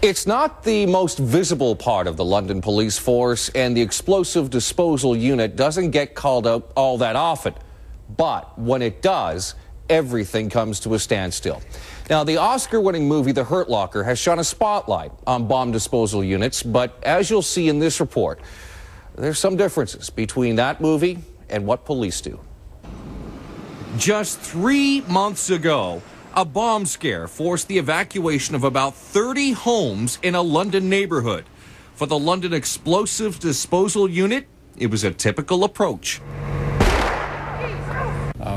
It's not the most visible part of the London police force, and the explosive disposal unit doesn't get called out all that often. But when it does, everything comes to a standstill. Now, the Oscar-winning movie The Hurt Locker has shone a spotlight on bomb disposal units, but as you'll see in this report, there's some differences between that movie and what police do. Just 3 months ago, a bomb scare forced the evacuation of about 30 homes in a London neighborhood. For the London Explosive Disposal Unit, it was a typical approach.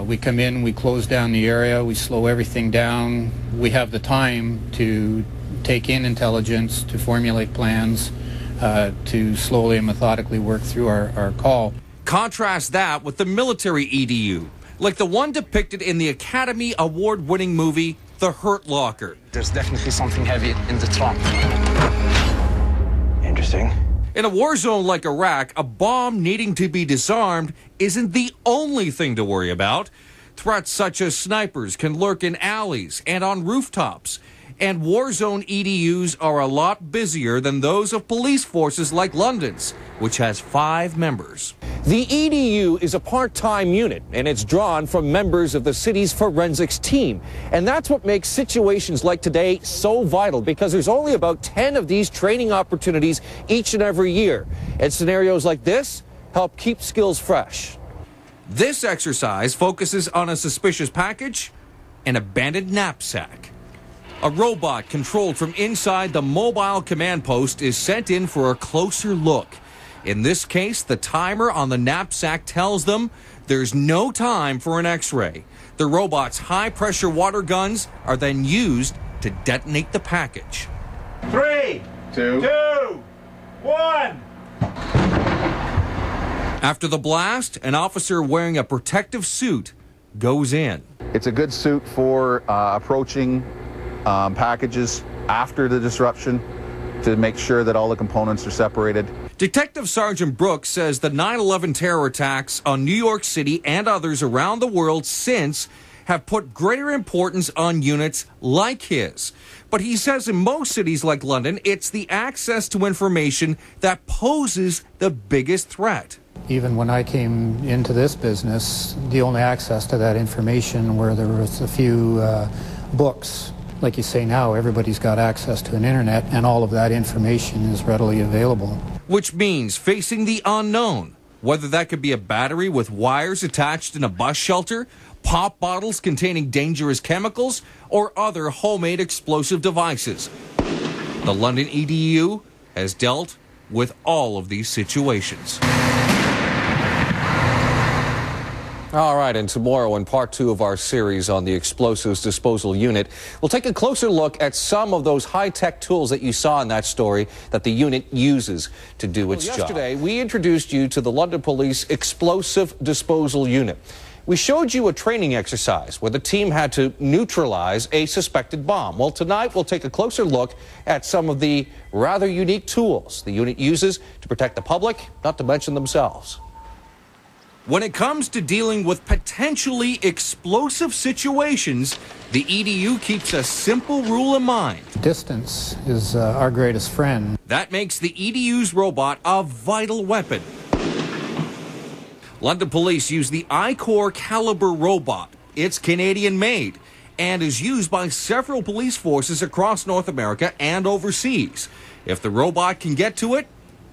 We come in, we close down the area, we slow everything down. We have the time to take in intelligence, to formulate plans, to slowly and methodically work through our call. Contrast that with the military EDU, like the one depicted in the Academy Award-winning movie The Hurt Locker. There's definitely something heavy in the trunk. Interesting. In a war zone like Iraq, a bomb needing to be disarmed isn't the only thing to worry about. Threats such as snipers can lurk in alleys and on rooftops. And war zone EDUs are a lot busier than those of police forces like London's, which has 5 members. The EDU is a part-time unit, and it's drawn from members of the city's forensics team. And that's what makes situations like today so vital, because there's only about 10 of these training opportunities each and every year. And scenarios like this help keep skills fresh. This exercise focuses on a suspicious package, an abandoned knapsack. A robot controlled from inside the mobile command post is sent in for a closer look. In this case, the timer on the knapsack tells them there's no time for an X-ray. The robot's high-pressure water guns are then used to detonate the package. 3, 2, 1. After the blast, an officer wearing a protective suit goes in. It's a good suit for approaching packages after the disruption to make sure that all the components are separated. Detective Sergeant Brooks says the 9/11 terror attacks on New York City and others around the world since have put greater importance on units like his. But he says in most cities like London, it's the access to information that poses the biggest threat. Even when I came into this business, the only access to that information were there was a few books. Like you say now, everybody's got access to an internet, and all of that information is readily available. Which means facing the unknown, whether that could be a battery with wires attached in a bus shelter, pop bottles containing dangerous chemicals, or other homemade explosive devices. The London EDU has dealt with all of these situations. All right, and tomorrow in part 2 of our series on the explosives disposal unit, we'll take a closer look at some of those high-tech tools that you saw in that story that the unit uses to do its job. Yesterday, we introduced you to the London Police Explosive Disposal Unit. We showed you a training exercise where the team had to neutralize a suspected bomb. Well, tonight we'll take a closer look at some of the rather unique tools the unit uses to protect the public, not to mention themselves. When it comes to dealing with potentially explosive situations, the EDU keeps a simple rule in mind. Distance is our greatest friend. That makes the EDU's robot a vital weapon. London Police use the I-Core Caliber robot. It's Canadian-made and is used by several police forces across North America and overseas. If the robot can get to it,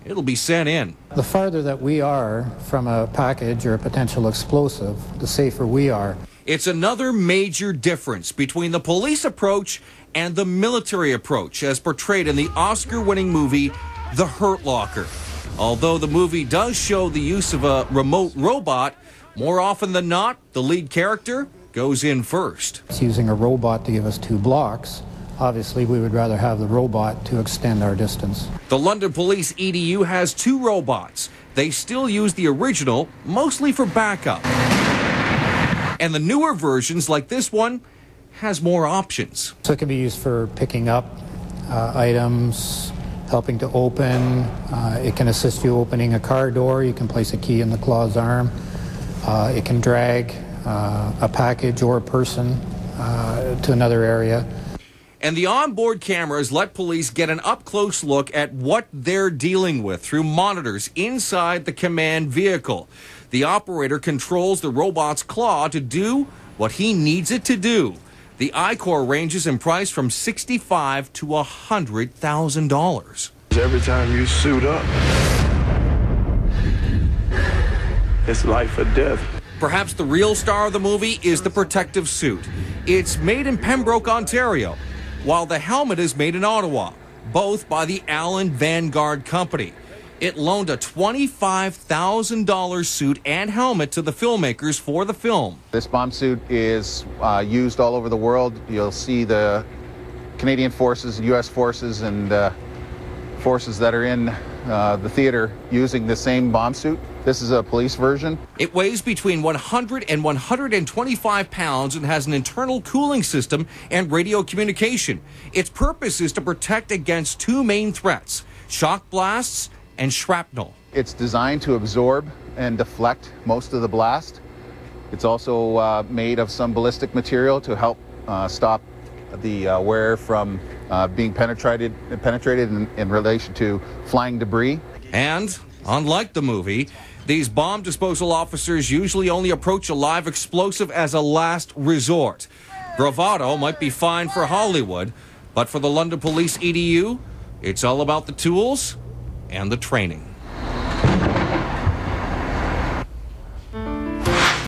it'll be sent in. The farther that we are from a package or a potential explosive, the safer we are. It's another major difference between the police approach and the military approach, as portrayed in the Oscar-winning movie The Hurt Locker. Although the movie does show the use of a remote robot, more often than not, the lead character goes in first. It's using a robot to give us 2 blocks. Obviously, we would rather have the robot to extend our distance. The London Police EDU has 2 robots. They still use the original, mostly for backup. And the newer versions, like this one, has more options. So it can be used for picking up items, helping to open. It can assist you opening a car door. You can place a key in the claw's arm. It can drag a package or a person to another area. And the onboard cameras let police get an up-close look at what they're dealing with through monitors inside the command vehicle. The operator controls the robot's claw to do what he needs it to do. The I-Core ranges in price from $65,000 to $100,000. Every time you suit up, it's life or death. Perhaps the real star of the movie is the protective suit. It's made in Pembroke, Ontario, while the helmet is made in Ottawa, both by the Allen Vanguard Company. It loaned a $25,000 suit and helmet to the filmmakers for the film. This bomb suit is used all over the world. You'll see the Canadian forces, U.S. forces, and forces that are in the theater using the same bomb suit. This is a police version. It weighs between 100 and 125 pounds and has an internal cooling system and radio communication. Its purpose is to protect against two main threats: shock blasts and shrapnel. It's designed to absorb and deflect most of the blast. It's also made of some ballistic material to help stop the wearer from being penetrated in relation to flying debris. And, unlike the movie, these bomb disposal officers usually only approach a live explosive as a last resort. Bravado might be fine for Hollywood, but for the London Police EDU, it's all about the tools and the training.